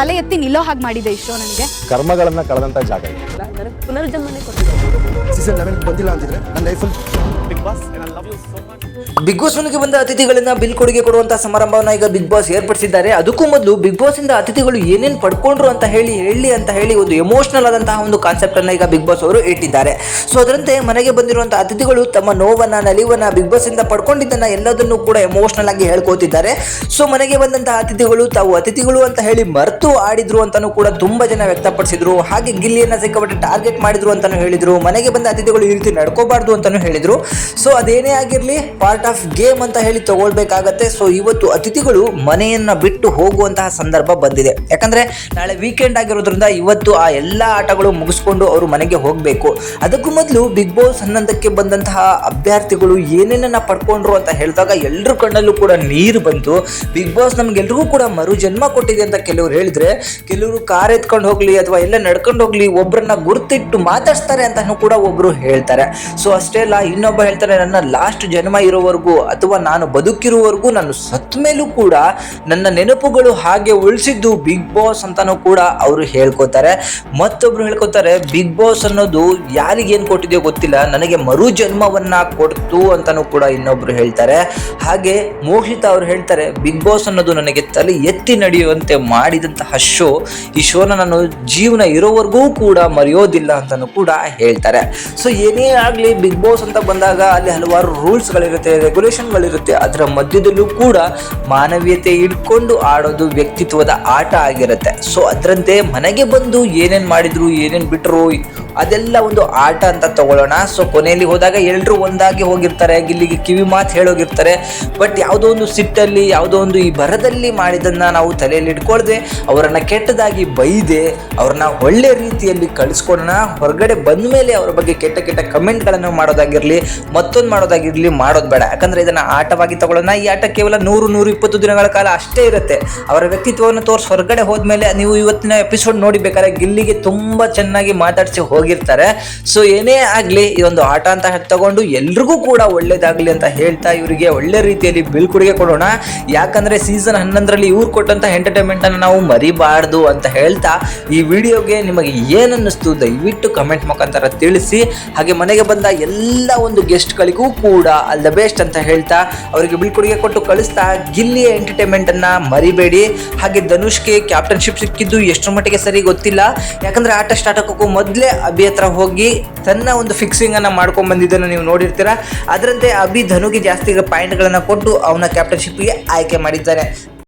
ತಲೆ ಎತ್ತಿ ನಿಲ್ಲೋ ಹಾಗೆ ಮಾಡಿದೆ ಇಷ್ಟೋ ನನಗೆ. ಕರ್ಮಗಳನ್ನ ಕಳೆದಂತ ಜಾಗ ನನಗೆ ಪುನರ್ಜನ್ಮನೆ ಕೊಟ್ಟಿದೆ. ಸೀಸನ್ 11 ಬಂದಿಲ್ಲ ಅಂತಿದ್ರೆ ನನ್ನ ಲೈಫಲ್ಲಿ Bigg Boss I love you so much. Bigg Boss ಮನೆಗೆ ಬಂದ ಅತಿಥಿಗಳನ್ನ ಬೀಳ್ಕೊಡುಗೆ ಕೊಡುವಂತಹ ಸಮಾರಂಭವನ್ನ ಈಗ ಬಿಗ್ ಬಾಸ್ ಏರ್ಪಡಿಸಿದ್ದಾರೆ. ಅದಕ್ಕೂ ಮೊದಲು ಬಿಗ್ ಬಾಸ್ ಇಂದ ಅತಿಥಿಗಳು ಏನೇನು ಪಡ್ಕೊಂಡ್ರು ಅಂತ ಹೇಳಿ ಒಂದು ಎಮೋಷನಲ್ ಆದಂತಹ ಒಂದು ಕಾನ್ಸೆಪ್ಟ್ ಅನ್ನ ಈಗ ಬಿಗ್ ಬಾಸ್ ಅವರು ಇಟ್ಟಿದ್ದಾರೆ. ಸೊ ಅದರಂತೆ ಮನೆಗೆ ಬಂದಿರುವಂತಹ ಅತಿಥಿಗಳು ತಮ್ಮ ನೋವನ್ನ ನಲಿವನ್ನ ಬಿಗ್ ಬಾಸ್ ಇಂದ ಪಡ್ಕೊಂಡಿದ್ದನ್ನ ಎಲ್ಲದನ್ನು ಕೂಡ ಎಮೋಷನಲ್ ಆಗಿ ಹೇಳ್ಕೋತಿದ್ದಾರೆ. ಸೊ ಮನೆಗೆ ಬಂದಂತಹ ಅತಿಥಿಗಳು ತಾವು ಅತಿಥಿಗಳು ಅಂತ ಹೇಳಿ ಮರೆತು ಆಡಿದ್ರು ಅಂತಾನು ಕೂಡ ತುಂಬಾ ಜನ ವ್ಯಕ್ತಪಡಿಸಿದ್ರು. ಹಾಗೆ ಗಿಲ್ಲಿಯನ್ನ ಸಿಕ್ಕಾಪಟ್ಟೆ ಟಾರ್ಗೆಟ್ ಮಾಡಿದ್ರು ಅಂತಾನು ಹೇಳಿದ್ರು. ಮನೆಗೆ ಬಂದ ಅತಿಥಿಗಳು ಈ ರೀತಿ ನಡ್ಕೋಬಾರ್ದು ಅಂತಾನು ಹೇಳಿದ್ರು. ಸೊ ಅದೇನೇ ಆಗಿರ್ಲಿ ಪಾರ್ಟ್ ಆಫ್ ಗೇಮ್ ಅಂತ ಹೇಳಿ ತಗೊಳ್ಬೇಕಾಗತ್ತೆ. ಸೊ ಇವತ್ತು ಅತಿಥಿಗಳು ಮನೆಯನ್ನ ಬಿಟ್ಟು ಹೋಗುವಂತಹ ಸಂದರ್ಭ ಬಂದಿದೆ. ಯಾಕಂದ್ರೆ ನಾಳೆ ವೀಕೆಂಡ್ ಆಗಿರೋದ್ರಿಂದ ಇವತ್ತು ಆ ಎಲ್ಲ ಆಟಗಳು ಮುಗಿಸ್ಕೊಂಡು ಅವರು ಮನೆಗೆ ಹೋಗಬೇಕು. ಅದಕ್ಕೂ ಮೊದಲು ಬಿಗ್ ಬಾಸ್ ಹನ್ನೊಂದಕ್ಕೆ ಬಂದಂತಹ ಅಭ್ಯರ್ಥಿಗಳು ಏನೇನನ್ನ ಪಡ್ಕೊಂಡ್ರು ಅಂತ ಹೇಳಿದಾಗ ಎಲ್ಲರ ಕಣ್ಣಲ್ಲೂ ಕೂಡ ನೀರು ಬಂತು. ಬಿಗ್ ಬಾಸ್ ನಮ್ಗೆಲ್ರಿಗೂ ಕೂಡ ಮರು ಜನ್ಮ ಕೊಟ್ಟಿದೆ ಅಂತ ಕೆಲವರು ಹೇಳಿದ್ರೆ, ಕೆಲವರು ಕಾರ್ ಎತ್ಕೊಂಡು ಹೋಗ್ಲಿ ಅಥವಾ ಎಲ್ಲ ನಡ್ಕೊಂಡು ಹೋಗ್ಲಿ ಒಬ್ಬರನ್ನ ಗುರ್ತಿಟ್ಟು ಮಾತಾಡ್ಸ್ತಾರೆ ಅಂತಾನು ಕೂಡ ಒಬ್ರು ಹೇಳ್ತಾರೆ. ಸೊ ಅಷ್ಟೇ ಅಲ್ಲ, ಇನ್ನೊಬ್ಬ ಹೇಳ್ತಾರೆ ನನ್ನ ಲಾಸ್ಟ್ ಜನ್ಮ ಇರೋವರೆಗೂ ಅಥವಾ ನಾನು ಬದುಕಿರುವವರೆಗೂ ನಾನು ಸತ್ತ ಮೇಲೂ ಕೂಡ ನನ್ನ ನೆನಪುಗಳು ಹಾಗೆ ಉಳಿಸಿದ್ದು ಬಿಗ್ ಬಾಸ್ ಅಂತಾನು ಕೂಡ ಅವರು ಹೇಳ್ಕೊತಾರೆ. ಮತ್ತೊಬ್ರು ಹೇಳ್ಕೊತಾರೆ ಬಿಗ್ ಬಾಸ್ ಅನ್ನೋದು ಯಾರಿಗೇನು ಕೊಟ್ಟಿದೆಯೋ ಗೊತ್ತಿಲ್ಲ, ನನಗೆ ಮರು ಜನ್ಮವನ್ನ ಕೊಡ್ತು ಅಂತಾನು ಕೂಡ ಇನ್ನೊಬ್ರು ಹೇಳ್ತಾರೆ. ಹಾಗೆ ಮೋಹಿತಾ ಅವರು ಹೇಳ್ತಾರೆ ಬಿಗ್ ಬಾಸ್ ಅನ್ನೋದು ನನಗೆ ತಲೆ ಎತ್ತಿ ನಡೆಯುವಂತೆ ಮಾಡಿದಂತಹ ಶೋ, ಈ ಶೋನ ನಾನು ಜೀವನ ಇರೋವರೆಗೂ ಕೂಡ ಮರೆಯೋದಿಲ್ಲ ಅಂತಾನು ಕೂಡ ಹೇಳ್ತಾರೆ. ಸೊ ಏನೇ ಆಗಲಿ ಬಿಗ್ ಬಾಸ್ ಅಂತ ಬಂದಾಗ ಅಲ್ಲಿ ಹಲವಾರು ರೂಲ್ಸ್ಗಳಿರುತ್ತೆ, ರೆಗ್ಯುಲೇಷನ್ಗಳಿರುತ್ತೆ. ಅದರ ಮಧ್ಯದಲ್ಲೂ ಕೂಡ ಮಾನವೀಯತೆ ಇಟ್ಕೊಂಡು ಆಡೋದು ವ್ಯಕ್ತಿತ್ವದ ಆಟ ಆಗಿರುತ್ತೆ. ಸೊ ಅದರಂತೆ ಮನೆಗೆ ಬಂದು ಏನೇನು ಮಾಡಿದ್ರು ಏನೇನು ಬಿಟ್ಟರು ಅದೆಲ್ಲ ಒಂದು ಆಟ ಅಂತ ತಗೊಳ್ಳೋಣ. ಸೊ ಕೊನೆಯಲ್ಲಿ ಹೋದಾಗ ಎಲ್ಲರೂ ಒಂದಾಗಿ ಹೋಗಿರ್ತಾರೆ, ಗಿಲ್ಲಿಗೆ ಕಿವಿ ಮಾತು ಹೇಳೋಗಿರ್ತಾರೆ. ಬಟ್ ಯಾವುದೋ ಒಂದು ಸಿಟ್ಟಲ್ಲಿ ಯಾವುದೋ ಒಂದು ಈ ಬರದಲ್ಲಿ ಮಾಡಿದ್ದನ್ನು ನಾವು ತಲೆಯಲ್ಲಿ ಇಟ್ಕೊಳ್ದೆ ಅವರನ್ನು ಕೆಟ್ಟದಾಗಿ ಬೈದೆ ಅವ್ರನ್ನ ಒಳ್ಳೆ ರೀತಿಯಲ್ಲಿ ಕಳಿಸ್ಕೊಡೋಣ. ಹೊರಗಡೆ ಬಂದ ಮೇಲೆ ಅವ್ರ ಬಗ್ಗೆ ಕೆಟ್ಟ ಕೆಟ್ಟ ಕಮೆಂಟ್ಗಳನ್ನು ಮಾಡೋದಾಗಿರಲಿ ಮತ್ತೊಂದು ಮಾಡೋದಾಗಿರಲಿ ಮಾಡೋದು ಬೇಡ. ಯಾಕಂದರೆ ಇದನ್ನು ಆಟವಾಗಿ ತಗೊಳ್ಳೋಣ. ಈ ಆಟ ಕೇವಲ 100-120 ದಿನಗಳ ಕಾಲ ಅಷ್ಟೇ ಇರುತ್ತೆ. ಅವರ ವ್ಯಕ್ತಿತ್ವವನ್ನು ತೋರಿಸಿ ಹೊರಗಡೆ ಹೋದ್ಮೇಲೆ ನೀವು ಇವತ್ತಿನ ಎಪಿಸೋಡ್ ನೋಡಿ ಬೇಕಾದ್ರೆ ಗಿಲ್ಲಿಗೆ ತುಂಬ ಚೆನ್ನಾಗಿ ಮಾತಾಡಿಸಿ ಹೋಗಿರ್ತಾರೆ. ಸೊ ಏನೇ ಆಗಲಿ ಇದೊಂದು ಆಟ ಅಂತ ತಗೊಂಡು ಎಲ್ರಿಗೂ ಕೂಡ ಒಳ್ಳೇದಾಗಲಿ ಅಂತ ಹೇಳ್ತಾ ಇವರಿಗೆ ಒಳ್ಳೆ ರೀತಿಯಲ್ಲಿ ಬೀಳ್ಕೊಡುಗೆ ಕೊಡೋಣ. ಯಾಕಂದರೆ ಸೀಸನ್ 11ರಲ್ಲಿ ಇವ್ರು ಕೊಟ್ಟಂಥ ಎಂಟರ್ಟೈನ್ಮೆಂಟನ್ನು ನಾವು ಮರಿಬಾರ್ದು ಅಂತ ಹೇಳ್ತಾ ಈ ವಿಡಿಯೋಗೆ ನಿಮಗೆ ಏನನ್ನಿಸ್ತು ದಯವಿಟ್ಟು ಕಮೆಂಟ್ ಮುಖಾಂತರ ತಿಳಿಸಿ. ಹಾಗೆ ಮನೆಗೆ ಬಂದ ಎಲ್ಲ ಒಂದು ಗೆಸ್ಟ್ಗಳಿಗೂ ಕೂಡ ಆಲ್ ದ ಬೆಸ್ಟ್ ಅಂತ ಹೇಳ್ತಾ ಅವರಿಗೆ ಬೀಳ್ಕೊಡುಗೆ ಕೊಟ್ಟು ಕಳಿಸ್ತಾ ಗಿಲ್ಲಿಯ ಎಂಟರ್ಟೈನ್ಮೆಂಟನ್ನು ಮರಿಬೇಡಿ. ಹಾಗೆ ಧನುಷ್ಗೆ ಕ್ಯಾಪ್ಟನ್ಶಿಪ್ ಸಿಕ್ಕಿದ್ದು ಎಷ್ಟರ ಮಟ್ಟಿಗೆ ಸರಿ ಗೊತ್ತಿಲ್ಲ. ಯಾಕಂದರೆ ಆಟ ಸ್ಟಾರ್ಟ್ ಆಗೋಕ್ಕೂ ಮೊದಲೇ ಅಭಿ ಹತ್ರ ಹೋಗಿ ತನ್ನ ಒಂದು ಫಿಕ್ಸಿಂಗನ್ನು ಮಾಡ್ಕೊಂಡು ಬಂದಿದ್ದನ್ನು ನೀವು ನೋಡಿರ್ತೀರ. ಅದರಂತೆ ಅಭಿ ಧನುಗೆ ಜಾಸ್ತಿ ಪಾಯಿಂಟ್ಗಳನ್ನು ಕೊಟ್ಟು ಅವನ ಕ್ಯಾಪ್ಟನ್ಶಿಪ್ಗೆ ಆಯ್ಕೆ ಮಾಡಿದ್ದಾನೆ.